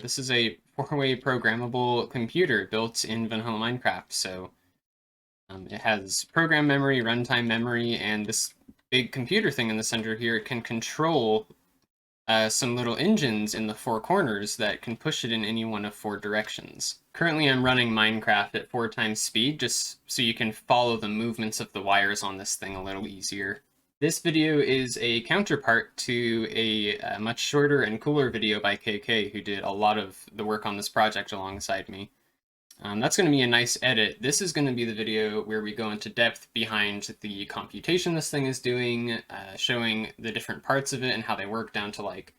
This is a four-way programmable computer built in vanilla Minecraft. So it has program memory, runtime memory, and this big computer thing in the center here can control some little engines in the four corners that can push it in any one of four directions. Currently I'm running Minecraft at 4 times speed, just so you can follow the movements of the wires on this thing a little easier. This video is a counterpart to a much shorter and cooler video by KK, who did a lot of the work on this project alongside me. That's going to be a nice edit. This is going to be the video where we go into depth behind the computation this thing is doing, showing the different parts of it and how they work down to like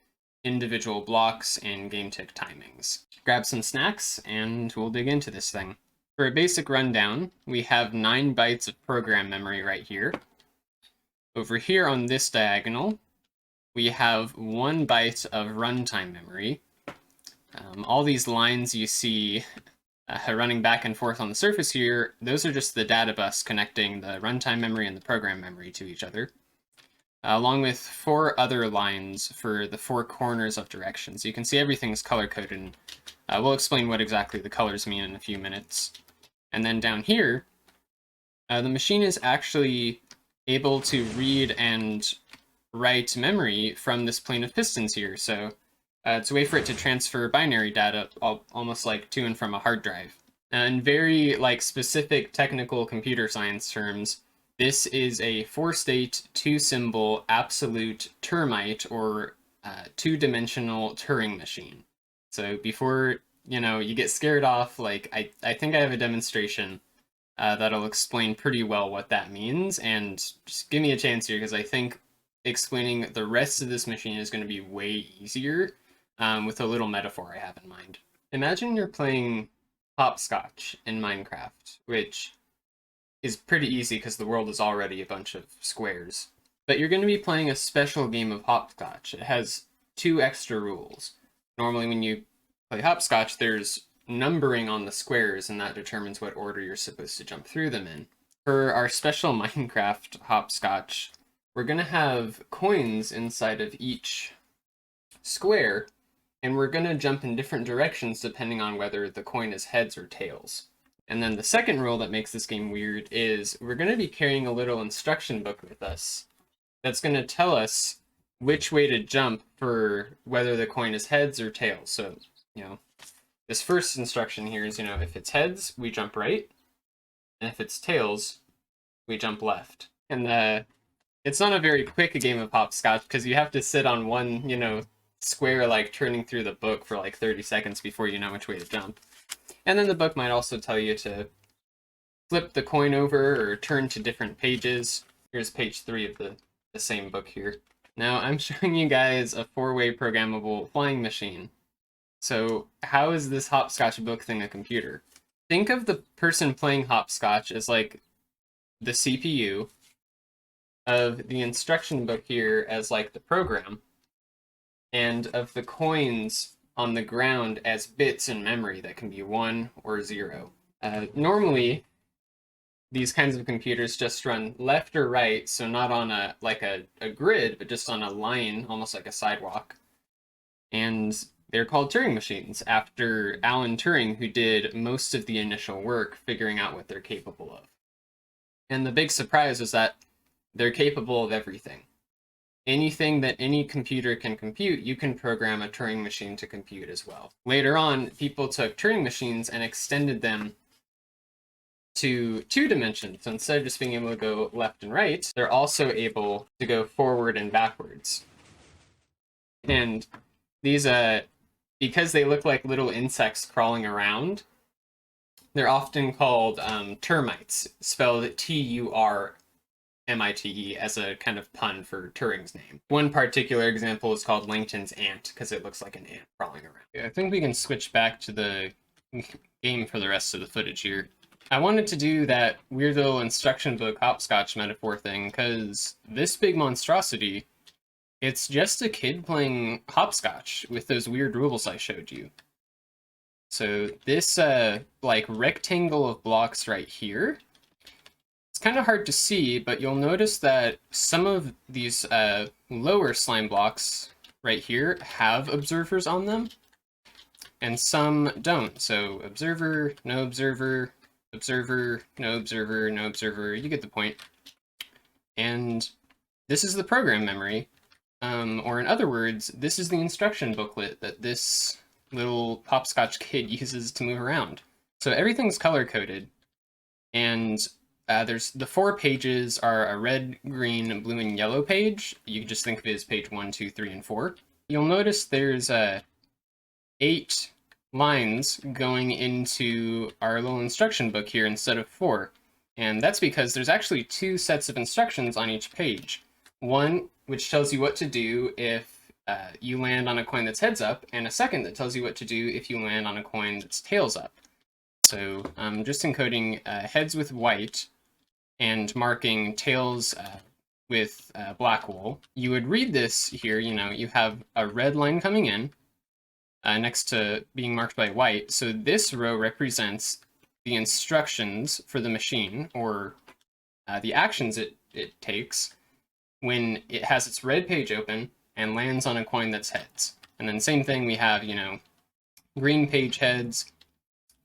individual blocks and game tick timings. Grab some snacks and we'll dig into this thing. For a basic rundown, we have 9 bytes of program memory right here. Over here on this diagonal, we have 1 byte of runtime memory. All these lines you see running back and forth on the surface here, those are just the data bus connecting the runtime memory and the program memory to each other, along with 4 other lines for the 4 corners of directions. You can see everything's color-coded. We'll explain what exactly the colors mean in a few minutes. And then down here, the machine is actually able to read and write memory from this plane of pistons here. So it's a way for it to transfer binary data, almost like to and from a hard drive. In very specific technical computer science terms, this is a 4-state, 2-symbol absolute termite or 2-dimensional Turing machine. So before you get scared off, I think I have a demonstration that'll explain pretty well what that means, and just give me a chance here because I think explaining the rest of this machine is going to be way easier with a little metaphor I have in mind. Imagine you're playing hopscotch in Minecraft, which is pretty easy because the world is already a bunch of squares. But you're going to be playing a special game of hopscotch. It has 2 extra rules. Normally when you play hopscotch, there's numbering on the squares, and that determines what order you're supposed to jump through them in. For our special Minecraft hopscotch, we're going to have coins inside of each square, and we're going to jump in different directions depending on whether the coin is heads or tails. And then the second rule that makes this game weird is we're going to be carrying a little instruction book with us that's going to tell us which way to jump for whether the coin is heads or tails. So, this first instruction here is, if it's heads, we jump right, and if it's tails, we jump left. And it's not a very quick game of hopscotch because you have to sit on one, square, turning through the book for 30 seconds before you know which way to jump. And then the book might also tell you to flip the coin over or turn to different pages. Here's page 3 of the same book here. Now I'm showing you guys a 4-way programmable flying machine. So how is this hopscotch book thing a computer? Think of the person playing hopscotch as the CPU, of the instruction book here as the program, and of the coins on the ground as bits in memory that can be 1 or 0. Normally, these kinds of computers just run left or right, so not on a grid, but just on a line, almost like a sidewalk. And they're called Turing machines, after Alan Turing, who did most of the initial work figuring out what they're capable of. And the big surprise is that they're capable of everything. Anything that any computer can compute, you can program a Turing machine to compute as well. Later on, people took Turing machines and extended them to 2 dimensions. So instead of just being able to go left and right, they're also able to go forward and backwards. And these, because they look like little insects crawling around, they're often called termites, spelled T-U-R-M-I-T-E, as a kind of pun for Turing's name. One particular example is called Langton's ant, because it looks like an ant crawling around. I think we can switch back to the game for the rest of the footage here. I wanted to do that weird little instruction book hopscotch metaphor thing, because this big monstrosity, it's just a kid playing hopscotch with those weird rules I showed you. So this rectangle of blocks right here, it's kind of hard to see, but you'll notice that some of these lower slime blocks right here have observers on them. and some don't. So observer, no observer, observer, no observer, no observer, you get the point. And this is the program memory, or in other words, this is the instruction booklet that this little hopscotch kid uses to move around. So everything's color-coded, and there's the 4 pages are a red, green, blue, and yellow page. You can just think of it as page 1, 2, 3, and 4. You'll notice there's 8 lines going into our little instruction book here instead of 4. And that's because there's actually 2 sets of instructions on each page. One which tells you what to do if you land on a coin that's heads up, and a second that tells you what to do if you land on a coin that's tails up. So I'm just encoding heads with white and marking tails with black wool. You would read this here, you have a red line coming in next to being marked by white. So this row represents the instructions for the machine, or the actions it takes when it has its red page open and lands on a coin that's heads. And then same thing, we have, green page heads,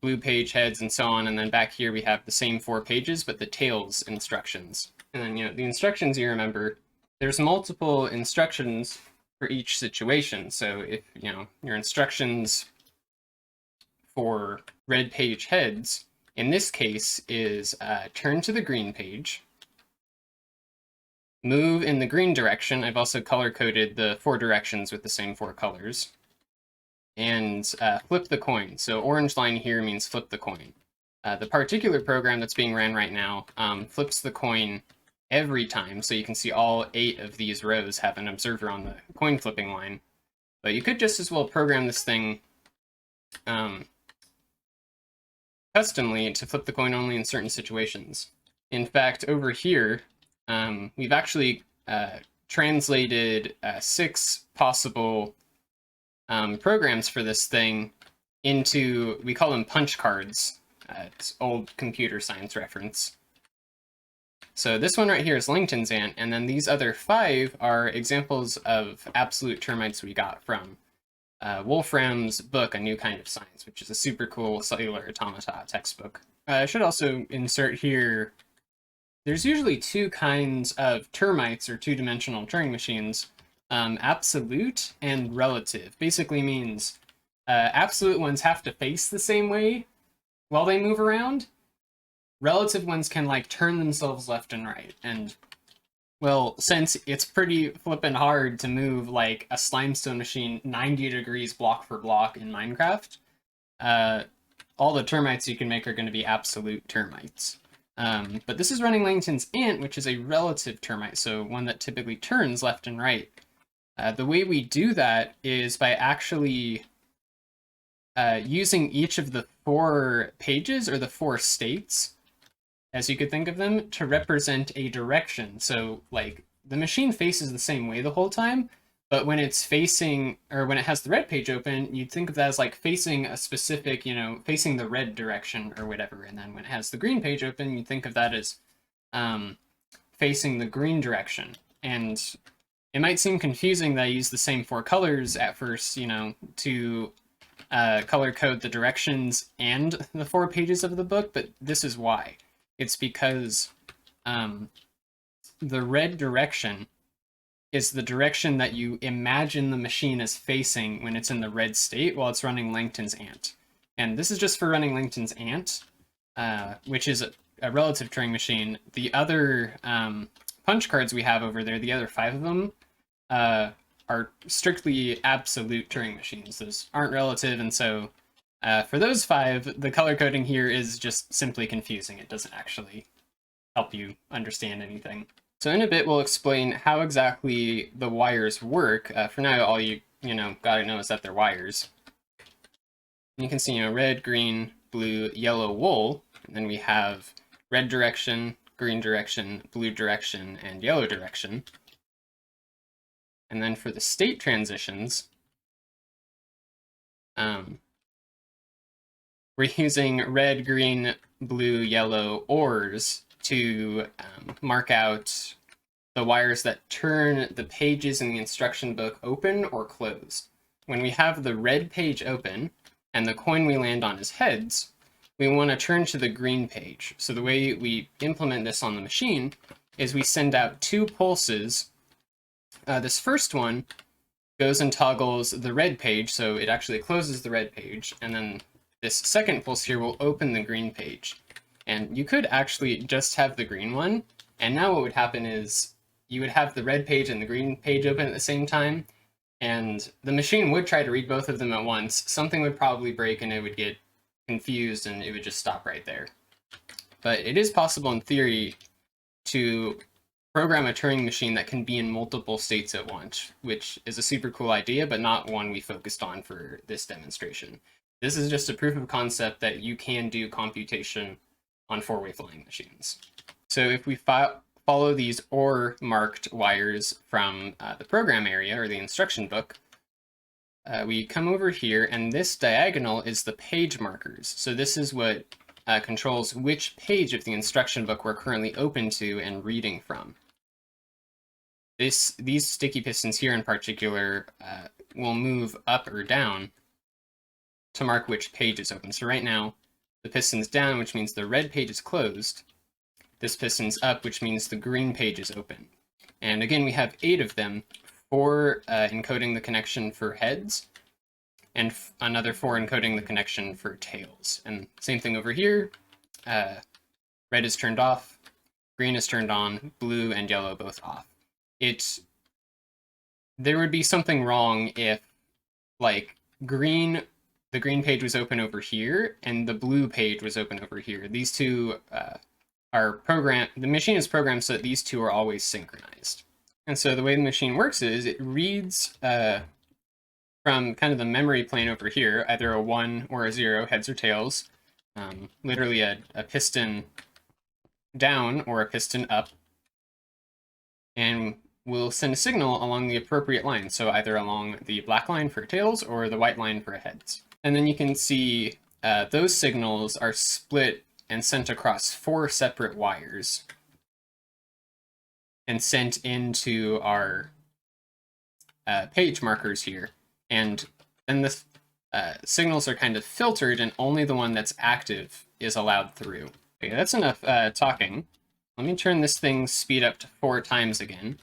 blue page heads, and so on. And then back here we have the same 4 pages, but the tails instructions. And then, the instructions, you remember, there's multiple instructions for each situation. So if, your instructions for red page heads, in this case, is turn to the green page, move in the green direction. I've also color-coded the 4 directions with the same 4 colors. And flip the coin. So orange line here means flip the coin. The particular program that's being ran right now flips the coin every time. So you can see all 8 of these rows have an observer on the coin flipping line. But you could just as well program this thing customly to flip the coin only in certain situations. In fact, over here, we've actually translated 6 possible programs for this thing into, we call them punch cards. It's old computer science reference. So this one right here is Langton's ant, and then these other 5 are examples of absolute termites we got from Wolfram's book, A New Kind of Science, which is a super cool cellular automata textbook. I should also insert here, there's usually 2 kinds of termites, or 2-dimensional Turing machines. Absolute and relative basically means absolute ones have to face the same way while they move around. Relative ones can turn themselves left and right. And well, since it's pretty flippin' hard to move like a slimestone machine 90 degrees block for block in Minecraft, all the termites you can make are going to be absolute termites. But this is running Langton's ant, which is a relative termite, so one that typically turns left and right. The way we do that is by actually using each of the 4 pages, or the 4 states, as you could think of them, to represent a direction. So, the machine faces the same way the whole time, but when it's facing, or when it has the red page open, you'd think of that as facing a specific, facing the red direction or whatever. And then when it has the green page open, you'd think of that as facing the green direction. And it might seem confusing that I use the same 4 colors at first, to color code the directions and the 4 pages of the book, but this is why. It's because the red direction is the direction that you imagine the machine is facing when it's in the red state while it's running Langton's ant. And this is just for running Langton's ant, which is a relative Turing machine. The other punch cards we have over there, the other 5 of them, are strictly absolute Turing machines. Those aren't relative, and so for those 5, the color coding here is just simply confusing. It doesn't actually help you understand anything. So in a bit, we'll explain how exactly the wires work. For now, all you gotta know is that they're wires. You can see, red, green, blue, yellow wool, and then we have red direction, green direction, blue direction, and yellow direction. And then for the state transitions, we're using red, green, blue, yellow ors to mark out the wires that turn the pages in the instruction book open or closed. When we have the red page open, and the coin we land on is heads, we want to turn to the green page. So the way we implement this on the machine is we send out 2 pulses. This first one goes and toggles the red page, so it actually closes the red page, and then this second pulse here will open the green page. And you could actually just have the green one, and now what would happen is you would have the red page and the green page open at the same time, and the machine would try to read both of them at once. Something would probably break and it would get confused and it would just stop right there. But it is possible in theory to program a Turing machine that can be in multiple states at once, which is a super cool idea, but not one we focused on for this demonstration. This is just a proof of concept that you can do computation on 4-way flying machines. So if we follow these OR marked wires from the program area or the instruction book, we come over here, and this diagonal is the page markers. So this is what controls which page of the instruction book we're currently open to and reading from. These sticky pistons here in particular will move up or down to mark which page is open. So right now, the piston's down, which means the red page is closed. This piston's up, which means the green page is open. And again, we have 8 of them, 4 encoding the connection for heads, and another 4 encoding the connection for tails. And same thing over here. Red is turned off, green is turned on, blue and yellow both off. There would be something wrong if, like, the green page was open over here and the blue page was open over here. These two are programmed, the machine is programmed so that these two are always synchronized. And so the way the machine works is it reads from kind of the memory plane over here, either a 1 or a 0, heads or tails, literally a piston down or a piston up, and we'll send a signal along the appropriate line, so either along the black line for tails or the white line for heads. And then you can see those signals are split and sent across 4 separate wires and sent into our page markers here. And then the signals are kind of filtered, and only the one that's active is allowed through. Okay, that's enough talking. Let me turn this thing's speed up to 4 times again.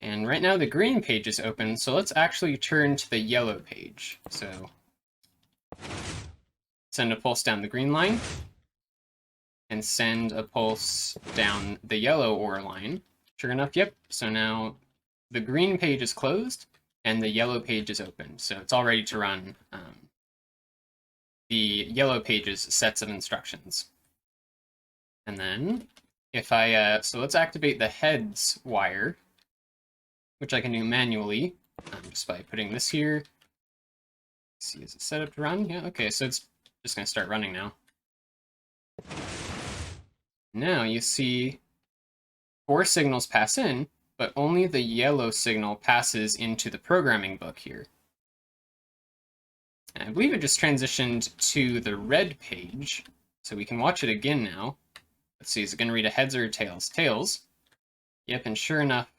And right now the green page is open, so let's actually turn to the yellow page. So send a pulse down the green line, and send a pulse down the yellow OR line. Sure enough, yep. So now the green page is closed, and the yellow page is open. So it's all ready to run the yellow page's sets of instructions. And then if so let's activate the heads wire, which I can do manually just by putting this here. Let's see, is it set up to run? Yeah, okay, so it's just going to start running now. Now you see 4 signals pass in, but only the yellow signal passes into the programming book here. And I believe it just transitioned to the red page, so we can watch it again now. Let's see, is it going to read a heads or a tails? Tails. Yep, and sure enough,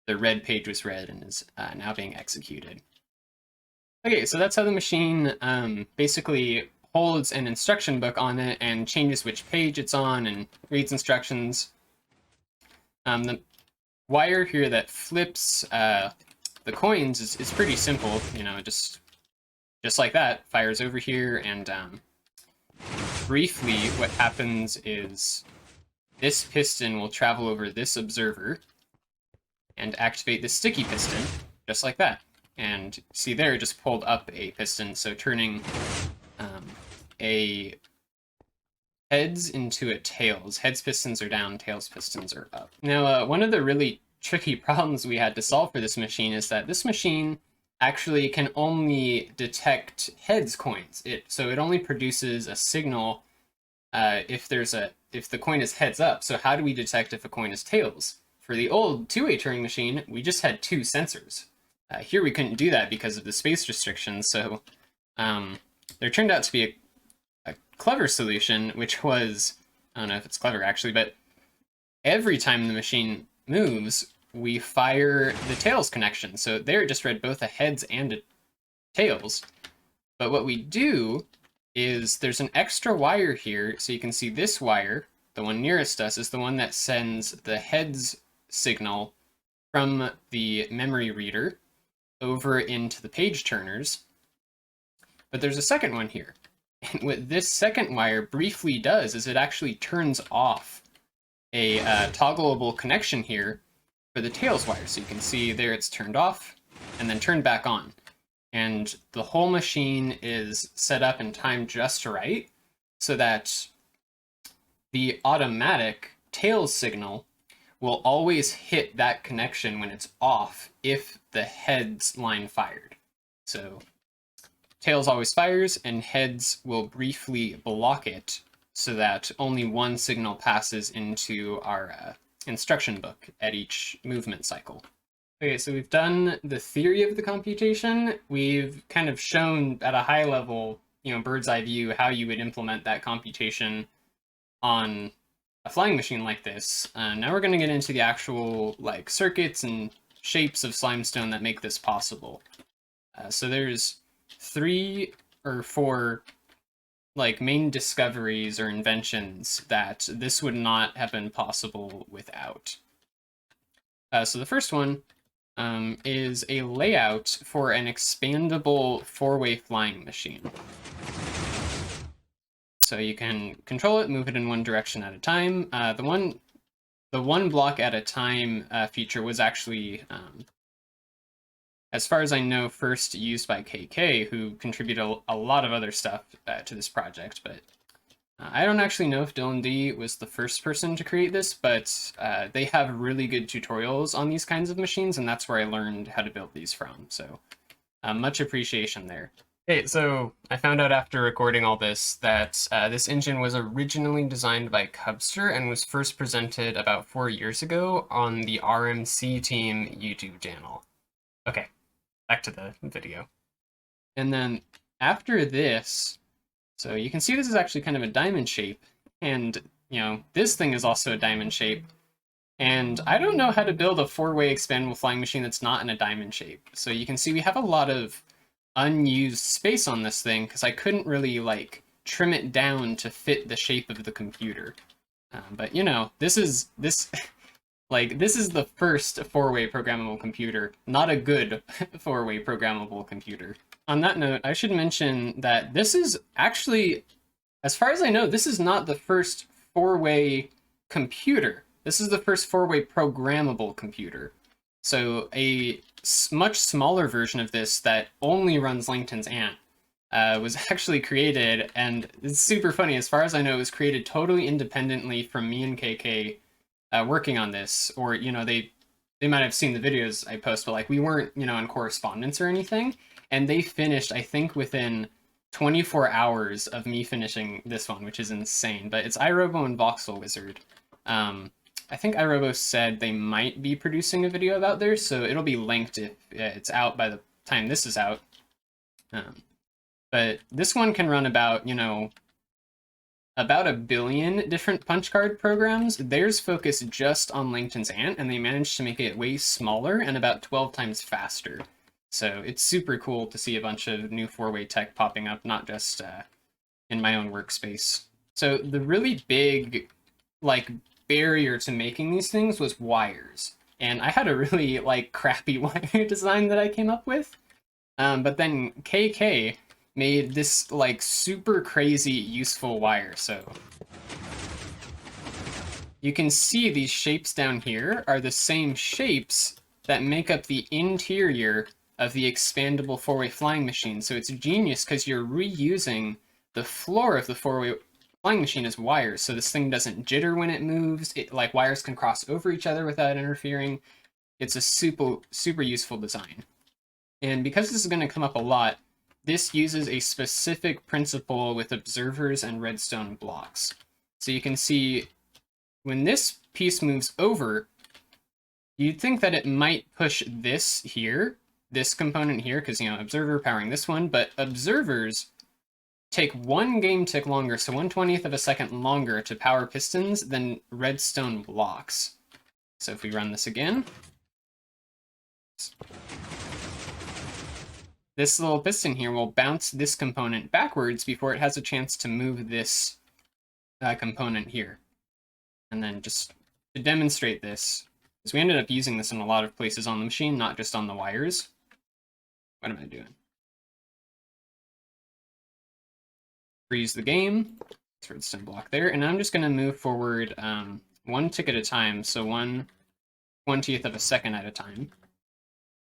the red page was read and is now being executed. Okay, so that's how the machine basically holds an instruction book on it and changes which page it's on and reads instructions. The wire here that flips the coins is pretty simple, you know, just like that, fires over here, and briefly what happens is this piston will travel over this observer and activate the sticky piston, just like that. And see there, it just pulled up a piston, so turning a heads into a tails. Heads pistons are down, tails pistons are up. Now, one of the really tricky problems we had to solve for this machine is that this machine actually can only detect heads coins. So it only produces a signal if the coin is heads up. So how do we detect if a coin is tails? For the old 2-way Turing machine, we just had 2 sensors. Here we couldn't do that because of the space restrictions, so there turned out to be a clever solution, which was, I don't know if it's clever actually, but every time the machine moves, we fire the tails connection. So there it just read both a heads and a tails. But what we do is there's an extra wire here, so you can see this wire, the one nearest us, is the one that sends the heads signal from the memory reader over into the page turners. But there's a second one here. And what this second wire briefly does is it actually turns off a toggleable connection here for the tails wire. So you can see there it's turned off and then turned back on. And the whole machine is set up and timed just right so that the automatic tails signal will always hit that connection when it's off if the heads line fired. So tails always fires and heads will briefly block it so that only one signal passes into our instruction book at each movement cycle. Okay, so we've done the theory of the computation. We've kind of shown at a high level, bird's eye view, how you would implement that computation on a flying machine like this. Now we're going to get into the actual circuits and shapes of slimestone that make this possible. So there's 3 or 4 main discoveries or inventions that this would not have been possible without. So the first one is a layout for an expandable 4-way flying machine. So you can control it, move it in one direction at a time. The one block at a time feature was actually, as far as I know, first used by KK, who contributed a lot of other stuff to this project, but I don't actually know if Dylan D was the first person to create this, but they have really good tutorials on these kinds of machines, and that's where I learned how to build these from, so much appreciation there. Okay, so I found out after recording all this that this engine was originally designed by Cubster and was first presented about 4 years ago on the RMC team YouTube channel. Okay, back to the video. And then after this, so you can see this is actually kind of a diamond shape, and this thing is also a diamond shape. And I don't know how to build a 4-way expandable flying machine that's not in a diamond shape. So you can see we have a lot of unused space on this thing because I couldn't really trim it down to fit the shape of the computer. But this is this is the first 4-way programmable computer, not a good 4-way programmable computer. On that note, I should mention that this is actually, as far as I know, this is not the first 4-way computer. This is the first 4-way programmable computer. So a much smaller version of this that only runs Langton's Ant was actually created, and it's super funny. As far as I know, it was created totally independently from me and KK working on this, or they might have seen the videos I post, but we weren't in correspondence or anything. And they finished, I think, within 24 hours of me finishing this one, which is insane. But it's iRobo and Voxel Wizard. I think iRobo said they might be producing a video about theirs, so it'll be linked if it's out by the time this is out. But this one can run about, about 1 billion different punch card programs. Theirs focus just on Langton's Ant, and they managed to make it way smaller and about 12 times faster. So it's super cool to see a bunch of new 4-way tech popping up, not just in my own workspace. So the really big barrier to making these things was wires. And I had a really crappy wire design that I came up with. But then KK made this super crazy useful wire. So you can see these shapes down here are the same shapes that make up the interior of the expandable 4-way flying machine. So it's genius because you're reusing the floor of the 4-way flying machine as wires, so this thing doesn't jitter when it moves. Wires can cross over each other without interfering. It's a super useful design. And because this is going to come up a lot, this uses a specific principle with observers and redstone blocks. So you can see when this piece moves over, you'd think that it might push this component here, because observer powering this one, but observers take 1 game tick longer, so 1/20th of a second longer to power pistons than redstone blocks. So if we run this again, this little piston here will bounce this component backwards before it has a chance to move this component here. And then just to demonstrate this, because we ended up using this in a lot of places on the machine, not just on the wires. What am I doing? Freeze the game. That's redstone block there. And I'm just going to move forward 1 tick at a time, so 1/20th of a second at a time.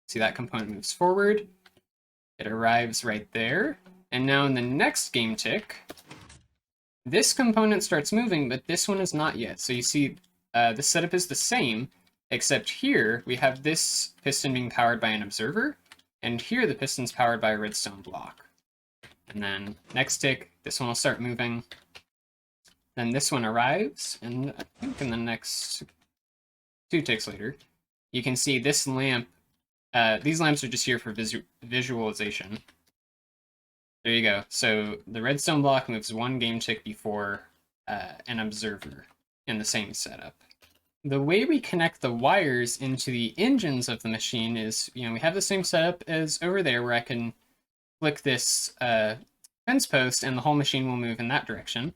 See, that component moves forward. It arrives right there. And now in the next game tick, this component starts moving, but this one is not yet. So you see, the setup is the same, except here we have this piston being powered by an observer, and here the piston's powered by a redstone block. And then next tick, this one will start moving. Then this one arrives, and I think in the next 2 ticks later, you can see this lamp. These lamps are just here for visualization. There you go. So the redstone block moves 1 game tick before an observer in the same setup. The way we connect the wires into the engines of the machine is, we have the same setup as over there, where I can click this fence post and the whole machine will move in that direction.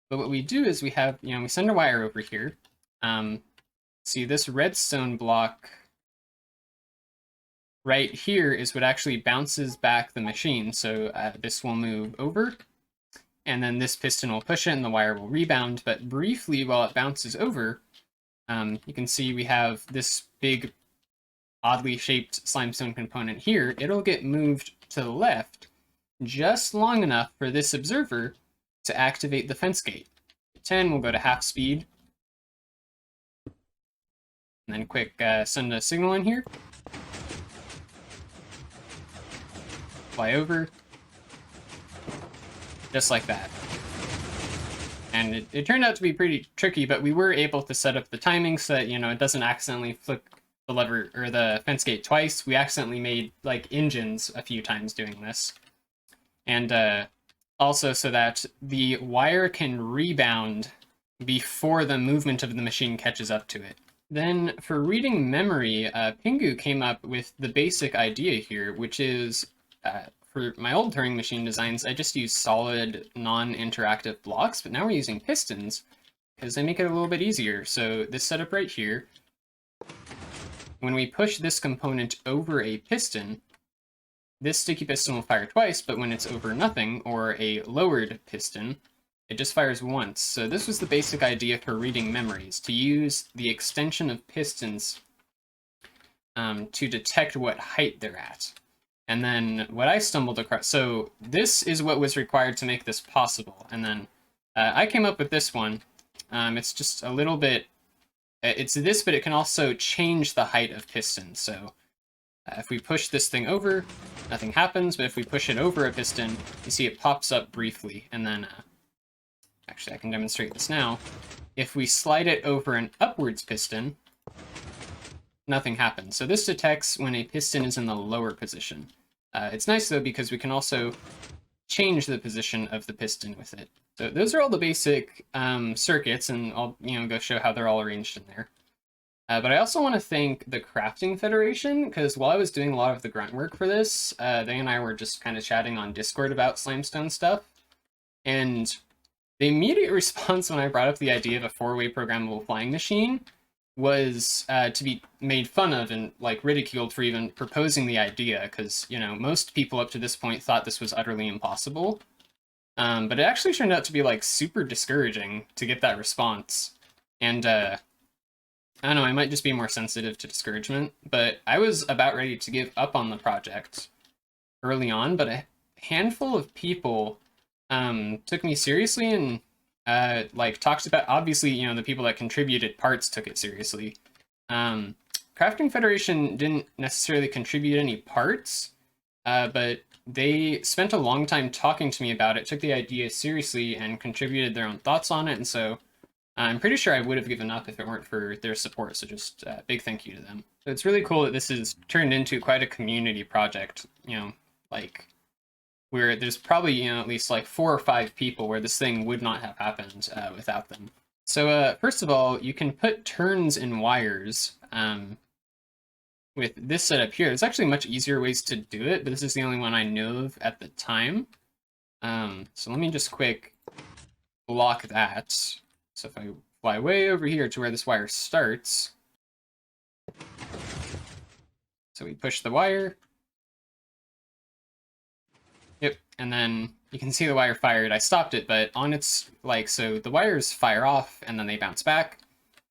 But what we do is we have, we send a wire over here. See, this redstone block right here is what actually bounces back the machine. So this will move over, and then this piston will push it and the wire will rebound. But briefly, while it bounces over, you can see we have this big, oddly shaped slimestone component here. It'll get moved to the left just long enough for this observer to activate the fence gate. 10 will go to half speed. And then quick send a signal in here. Fly over. Just like that. And it turned out to be pretty tricky, but we were able to set up the timing so that, it doesn't accidentally flip the lever or the fence gate twice. We accidentally made like engines a few times doing this. And also so that the wire can rebound before the movement of the machine catches up to it. Then for reading memory, Pingu came up with the basic idea here, which is for my old Turing machine designs, I just used solid, non-interactive blocks, but now we're using pistons because they make it a little bit easier. So this setup right here, when we push this component over a piston, this sticky piston will fire twice, but when it's over nothing, or a lowered piston, it just fires once. So this was the basic idea for reading memories, to use the extension of pistons to detect what height they're at. And then what I stumbled across, so this is what was required to make this possible. And then I came up with this one. It's just a little bit, it's this, but it can also change the height of pistons. So if we push this thing over, nothing happens, but if we push it over a piston, you see it pops up briefly. And then, actually I can demonstrate this now. If we slide it over an upwards piston, nothing happens. So this detects when a piston is in the lower position. It's nice though, because we can also change the position of the piston with it. So those are all the basic circuits, and I'll go show how they're all arranged in there. But I also want to thank the Crafting Federation, because while I was doing a lot of the grunt work for this, they and I were just kind of chatting on Discord about slimestone stuff. And the immediate response when I brought up the idea of a 4-way programmable flying machine was to be made fun of and like ridiculed for even proposing the idea, because most people up to this point thought this was utterly impossible. But it actually turned out to be like super discouraging to get that response. And I don't know, I might just be more sensitive to discouragement, but I was about ready to give up on the project early on, but a handful of people took me seriously and like talked about, obviously, the people that contributed parts took it seriously. Crafting Federation didn't necessarily contribute any parts, but they spent a long time talking to me about it, took the idea seriously, and contributed their own thoughts on it, and so I'm pretty sure I would have given up if it weren't for their support, so just big thank you to them. So it's really cool that this has turned into quite a community project, like where there's probably, at least like 4 or 5 people where this thing would not have happened without them. So first of all, you can put turns in wires with this setup here, there's actually much easier ways to do it, but this is the only one I know of at the time. So let me just quick block that. So if I fly way over here to where this wire starts, so we push the wire. Yep, and then you can see the wire fired. I stopped it, but on its, so the wires fire off and then they bounce back.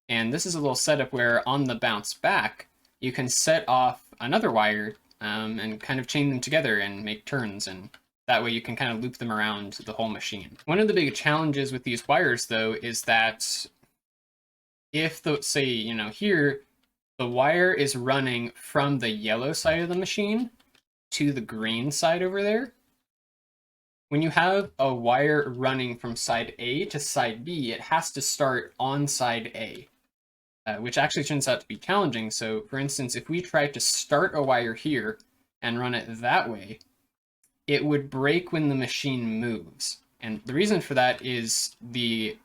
And this is a little setup where on the bounce back, you can set off another wire and kind of chain them together and make turns, and that way you can kind of loop them around the whole machine. One of the big challenges with these wires, though, is that if say, here, the wire is running from the yellow side of the machine to the green side over there. When you have a wire running from side A to side B, it has to start on side A, which actually turns out to be challenging. So for instance, if we try to start a wire here and run it that way, it would break when the machine moves. And the reason for that is the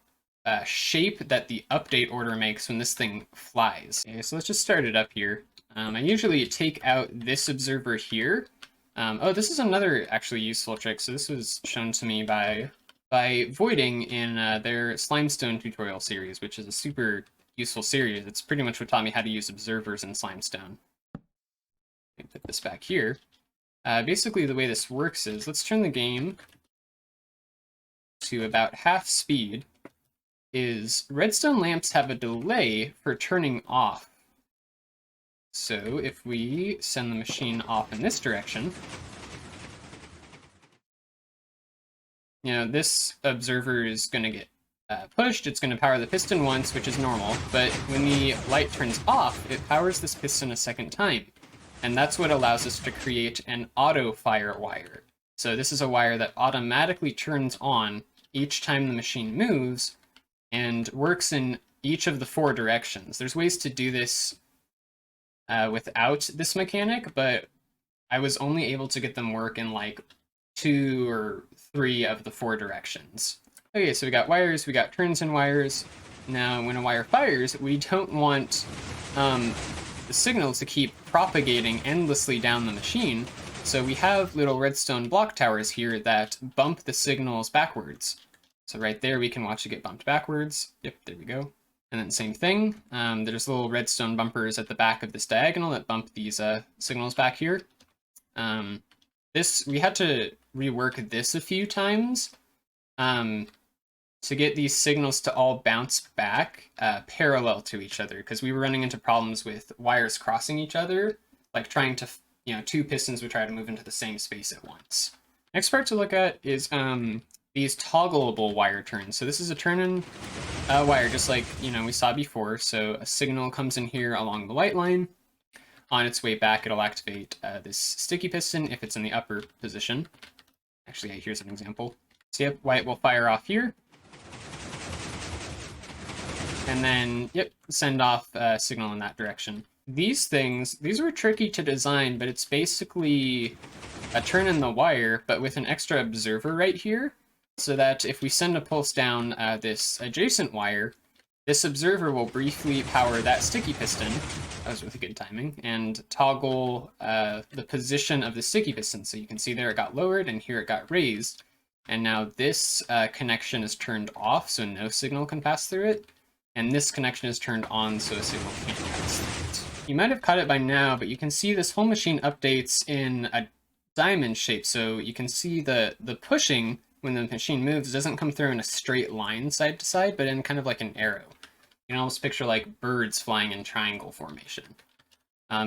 shape that the update order makes when this thing flies. Okay, so let's just start it up here. I usually take out this observer here. Oh, this is another actually useful trick. So this was shown to me by Voiding in their Slimestone tutorial series, which is a super useful series. It's pretty much what taught me how to use observers in Slimestone. Let me put this back here. Basically, the way this works is, let's turn the game to about half speed, is redstone lamps have a delay for turning off. So if we send the machine off in this direction, this observer is going to get pushed. It's going to power the piston once, which is normal, but when the light turns off, it powers this piston a second time. And that's what allows us to create an auto fire wire. So this is a wire that automatically turns on each time the machine moves and works in each of the 4 directions. There's ways to do this without this mechanic, but I was only able to get them work in 2 or 3 of the 4 directions. Okay, so we got wires, we got turns in wires. Now, when a wire fires, we don't want the signals to keep propagating endlessly down the machine, so we have little redstone block towers here that bump the signals backwards. So right there, we can watch it get bumped backwards. Yep, there we go. And then same thing, there's little redstone bumpers at the back of this diagonal that bump these signals back here. We had to rework this a few times to get these signals to all bounce back parallel to each other, because we were running into problems with wires crossing each other, like trying to, 2 pistons would try to move into the same space at once. Next part to look at is these toggleable wire turns. So this is a turn-in wire, just like we saw before. So a signal comes in here along the white line. On its way back, it'll activate this sticky piston if it's in the upper position. Actually, here's an example. So yep, white will fire off here. And then, yep, send off a signal in that direction. These were tricky to design, but it's basically a turn in the wire, but with an extra observer right here, so that if we send a pulse down this adjacent wire, this observer will briefly power that sticky piston, that was really good timing, and toggle the position of the sticky piston. So you can see there it got lowered, and here it got raised. And now this connection is turned off, so no signal can pass through it. And this connection is turned on, so a signal can't pass through it. You might have caught it by now, but you can see this whole machine updates in a diamond shape. So you can see the pushing when the machine moves doesn't come through in a straight line side to side, but in kind of like an arrow. You can almost picture like birds flying in triangle formation.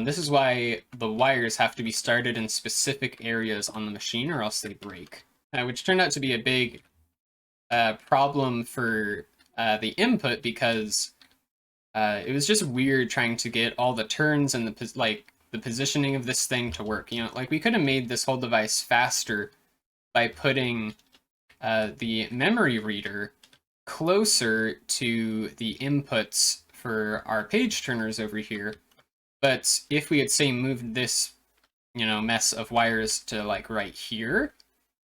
This is why the wires have to be started in specific areas on the machine, or else they break. Which turned out to be a big problem for the input, because it was just weird trying to get all the turns and the positioning of this thing to work. We could have made this whole device faster by putting the memory reader closer to the inputs for our page turners over here. But if we had, say, moved this, mess of wires to right here,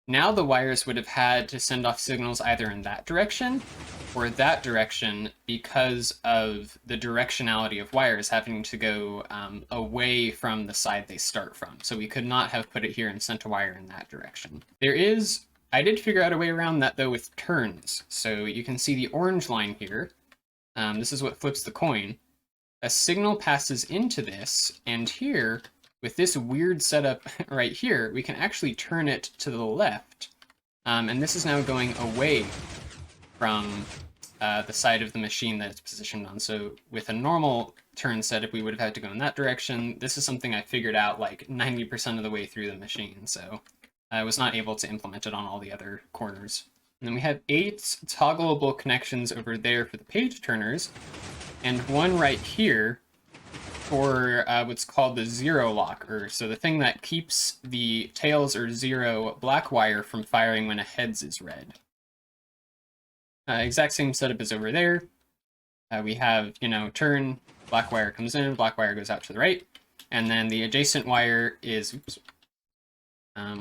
Now the wires would have had to send off signals either in that direction or that direction because of the directionality of wires having to go away from the side they start from. So we could not have put it here and sent a wire in that direction. I did figure out a way around that though with turns. So you can see the orange line here. This is what flips the coin. A signal passes into this, and here, with this weird setup right here, we can actually turn it to the left. And this is now going away from the side of the machine that it's positioned on. So with a normal turn setup, we would have had to go in that direction. This is something I figured out like 90% of the way through the machine, so I was not able to implement it on all the other corners. And then we have 8 toggleable connections over there for the page turners, and one right here for what's called the zero locker, so the thing that keeps the tails or zero black wire from firing when a heads is red. Exact same setup as over there. We have, turn, black wire comes in, black wire goes out to the right, and then the adjacent wire is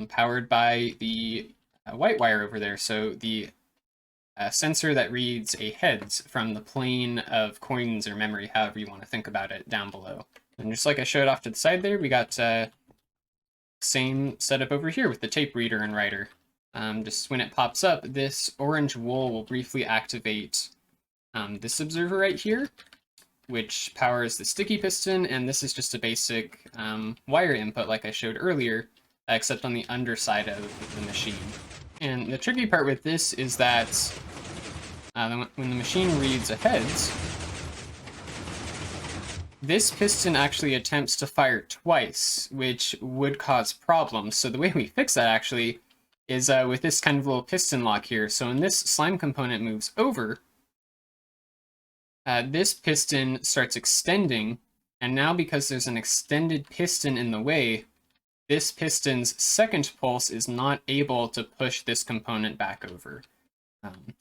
powered by the white wire over there. So the sensor that reads a heads from the plane of coins or memory, however you want to think about it, down below. And just like I showed off to the side there, we got same setup over here with the tape reader and writer. Just when it pops up, this orange wool will briefly activate this observer right here, which powers the sticky piston, and this is just a basic wire input like I showed earlier, except on the underside of the machine. And the tricky part with this is that when the machine reads a heads, this piston actually attempts to fire twice, which would cause problems. So the way we fix that actually is with this kind of little piston lock here. So when this slime component moves over, this piston starts extending, and now because there's an extended piston in the way, this piston's second pulse is not able to push this component back over.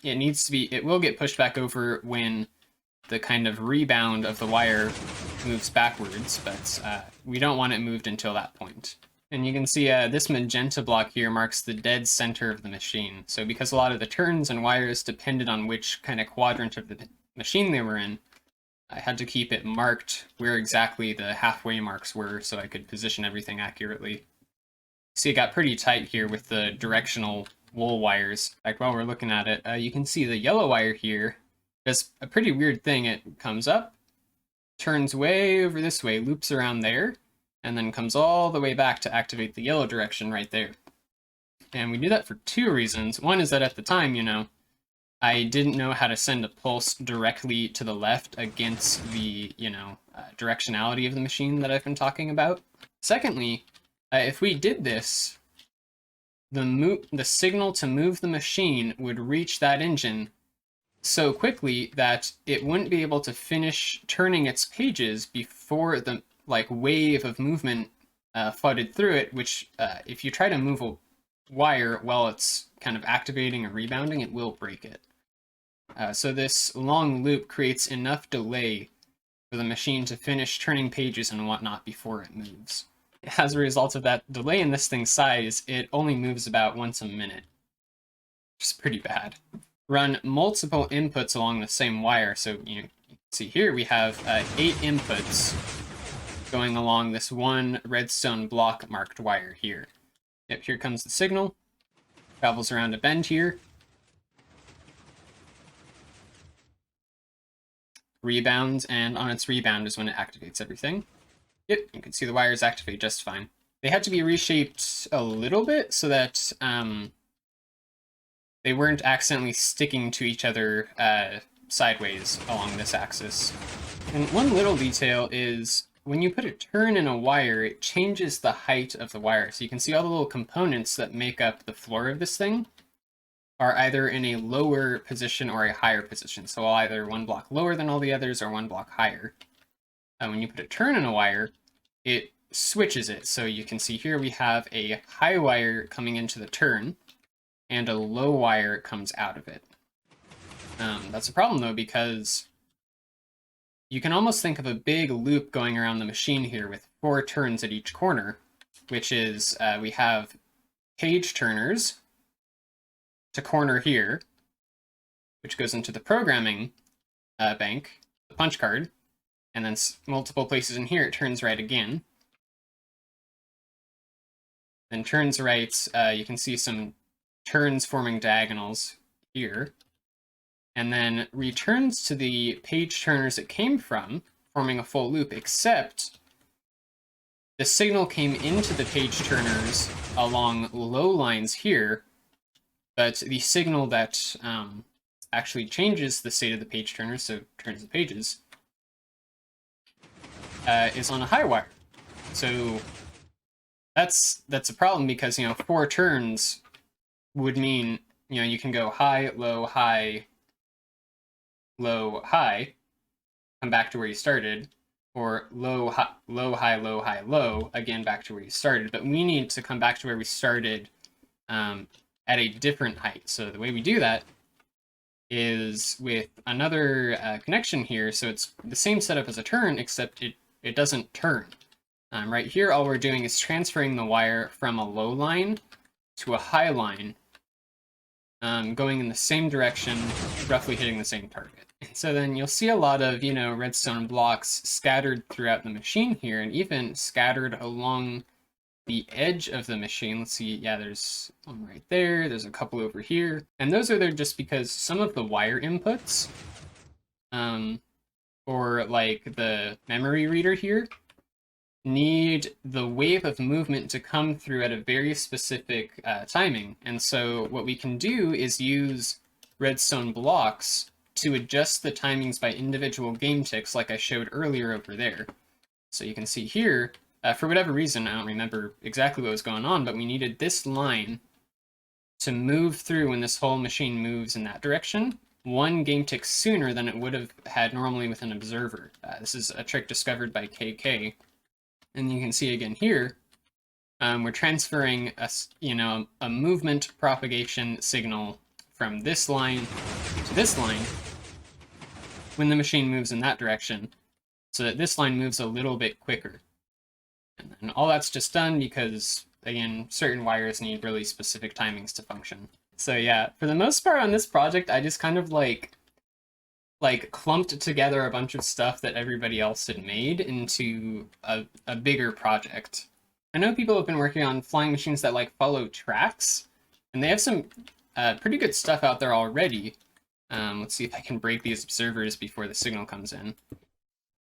It will get pushed back over when the kind of rebound of the wire moves backwards, but we don't want it moved until that point. And you can see this magenta block here marks the dead center of the machine. So because a lot of the turns and wires depended on which kind of quadrant of the machine they were in, I had to keep it marked where exactly the halfway marks were so I could position everything accurately. See, it got pretty tight here with the directional wool wires. In fact, while we're looking at it, you can see the yellow wire here does a pretty weird thing. It comes up, turns way over this way, loops around there, and then comes all the way back to activate the yellow direction right there. And we do that for 2 reasons. One is that at the time, I didn't know how to send a pulse directly to the left against the, directionality of the machine that I've been talking about. Secondly, if we did this, the signal to move the machine would reach that engine so quickly that it wouldn't be able to finish turning its pages before the wave of movement flooded through it, which if you try to move a wire while it's kind of activating or rebounding, it will break it. So this long loop creates enough delay for the machine to finish turning pages and whatnot before it moves. As a result of that delay in this thing's size, it only moves about once a minute, which is pretty bad. Run multiple inputs along the same wire. So you can see here we have 8 inputs going along this one redstone block marked wire here. Yep, here comes the signal. Travels around a bend here. Rebounds, and on its rebound is when it activates everything. Yep, you can see the wires activate just fine. They had to be reshaped a little bit so that they weren't accidentally sticking to each other sideways along this axis. And one little detail is when you put a turn in a wire, it changes the height of the wire. So you can see all the little components that make up the floor of this thing are either in a lower position or a higher position. So either one block lower than all the others or one block higher. When you put a turn in a wire, it switches it. So you can see here we have a high wire coming into the turn, and a low wire comes out of it. That's a problem though, because you can almost think of a big loop going around the machine here with 4 turns at each corner, which is we have page turners, to corner here, which goes into the programming bank, the punch card, and then multiple places in here it turns right again. Then turns right, you can see some turns forming diagonals here, and then returns to the page turners it came from, forming a full loop, except the signal came into the page turners along low lines here, but the signal that actually changes the state of the page turners, so turns the pages, is on a high wire. So that's a problem because, 4 turns would mean, you can go high, low, high, low, high, come back to where you started, or low, high, low, high, low, high, low, again back to where you started. But we need to come back to where we started at a different height. So the way we do that is with another connection here. So it's the same setup as a turn, except it doesn't turn. Right here, all we're doing is transferring the wire from a low line to a high line, going in the same direction, roughly hitting the same target. So then you'll see a lot of, redstone blocks scattered throughout the machine here, and even scattered along the edge of the machine. Let's see, yeah, there's one right there, there's a couple over here, and those are there just because some of the wire inputs, or like the memory reader here, need the wave of movement to come through at a very specific timing. And so what we can do is use redstone blocks to adjust the timings by individual game ticks like I showed earlier over there. So you can see here, for whatever reason, I don't remember exactly what was going on, but we needed this line to move through when this whole machine moves in that direction, 1 game tick sooner than it would have had normally with an observer. This is a trick discovered by KK. And you can see again here, we're transferring a movement propagation signal from this line to this line when the machine moves in that direction, so that this line moves a little bit quicker. And then all that's just done because, again, certain wires need really specific timings to function. So yeah, for the most part on this project, I just kind of like clumped together a bunch of stuff that everybody else had made into a bigger project. I know people have been working on flying machines that follow tracks, and they have some pretty good stuff out there already. Let's see if I can break these observers before the signal comes in.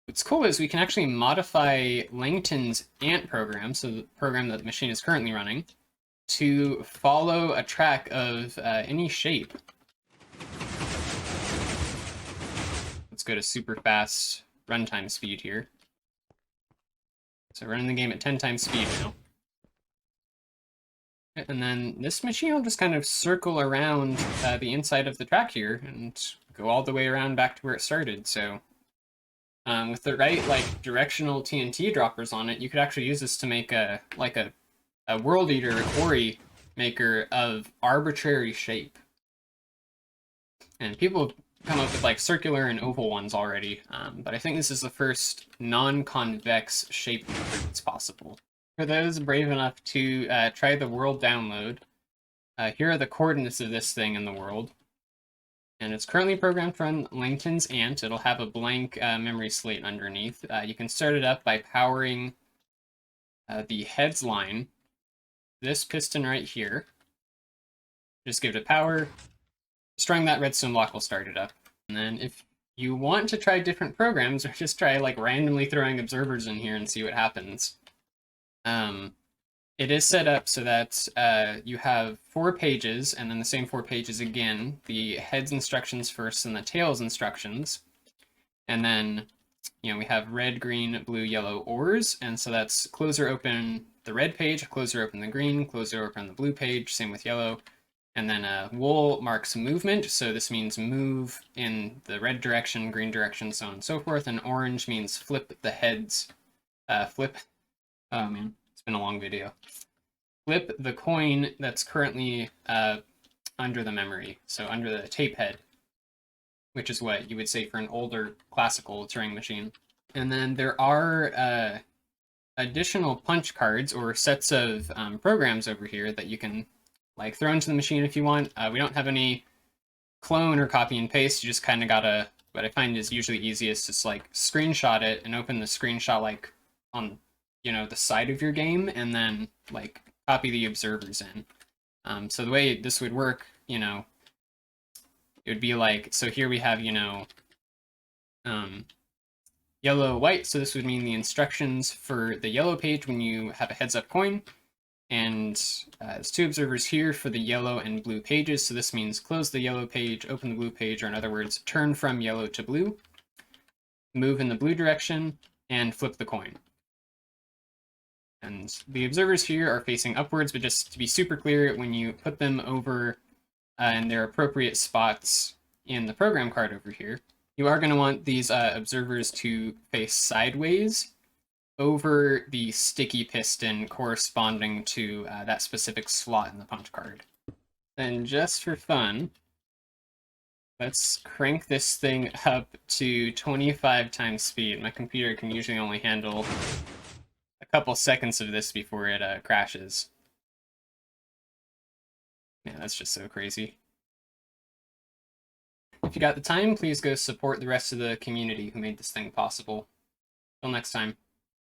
What's cool is we can actually modify Langton's ant program, so the program that the machine is currently running, to follow a track of any shape. Let's go to super fast runtime speed here. So running the game at 10 times speed now. And then this machine will just kind of circle around the inside of the track here and go all the way around back to where it started. So with the right directional TNT droppers on it, you could actually use this to make a world eater, a quarry maker of arbitrary shape. And people have come up with circular and oval ones already, but I think this is the first non-convex shape maker that's possible. For those brave enough to try the world download, here are the coordinates of this thing in the world. And it's currently programmed to run Langton's ant. It'll have a blank memory slate underneath. You can start it up by powering the heads line, this piston right here. Just give it a power. Destroying that redstone block will start it up. And then if you want to try different programs, or just try randomly throwing observers in here and see what happens, it is set up so that you have 4 pages, and then the same 4 pages again, the heads instructions first and the tails instructions. And then, we have red, green, blue, yellow ors, and so that's close or open the red page, close or open the green, close or open the blue page, same with yellow. And then wool marks movement, so this means move in the red direction, green direction, so on and so forth. And orange means flip the heads. Oh man, it's been a long video. Flip the coin that's currently under the memory, so under the tape head, which is what you would say for an older classical Turing machine. And then there are additional punch cards or sets of programs over here that you can like throw into the machine if you want. We don't have any clone or copy and paste. You just kind of gotta, what I find is usually easiest is like screenshot it and open the screenshot like on, the side of your game, and then like copy the observers in. So the way this would work, it would be like, so here we have, yellow, white. So this would mean the instructions for the yellow page when you have a heads up coin. And there's two observers here for the yellow and blue pages. So this means close the yellow page, open the blue page, or in other words, turn from yellow to blue, move in the blue direction, and flip the coin. And the observers here are facing upwards, but just to be super clear, when you put them over in their appropriate spots in the program card over here, you are going to want these observers to face sideways over the sticky piston corresponding to that specific slot in the punch card. Then just for fun, let's crank this thing up to 25 times speed. My computer can usually only handle a couple seconds of this before it crashes. Yeah, that's just so crazy. If you got the time, please go support the rest of the community who made this thing possible. Till next time.